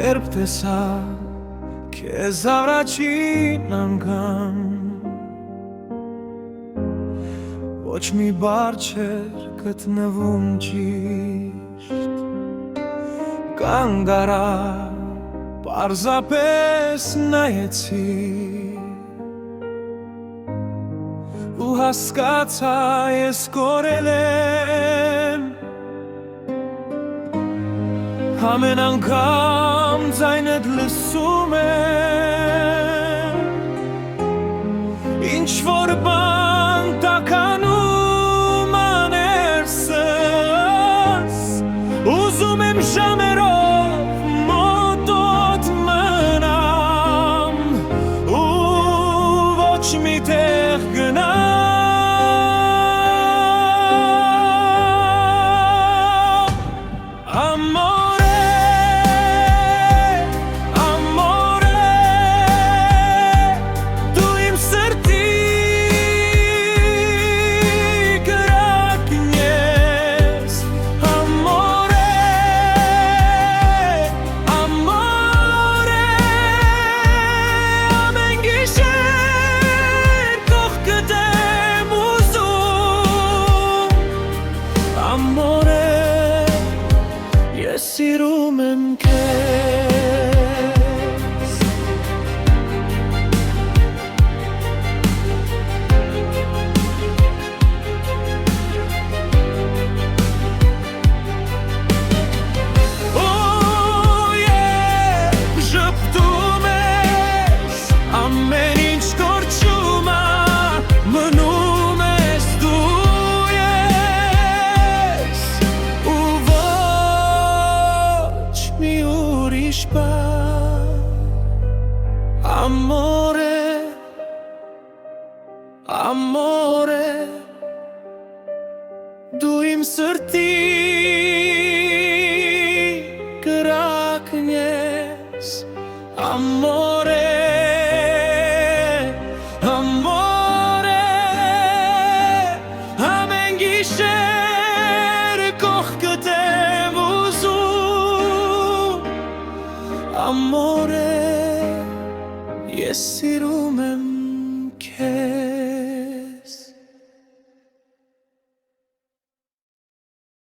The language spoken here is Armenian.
երբ տեսա քեզ առաջին անգամ ոչ մի բառ չէր գտնվում ճիշտ կանգ առա պարզապես նայեցի ու հասկացա ես կորել եմ ամեն անգամ ձայնդ լսում եմ ինչ-որ բան տաքանում աներսս ուզում եմ ժամերով մոտոտ մնամ ու ոչ մի տեղ գնամ Սիրում եմ քեզ Ժպտում ես ամեն ինչ կորչում է մնում ես դու ես ու mi urish pa amore amore du im srti kraknjes amore amore amen gisher koch ketem amor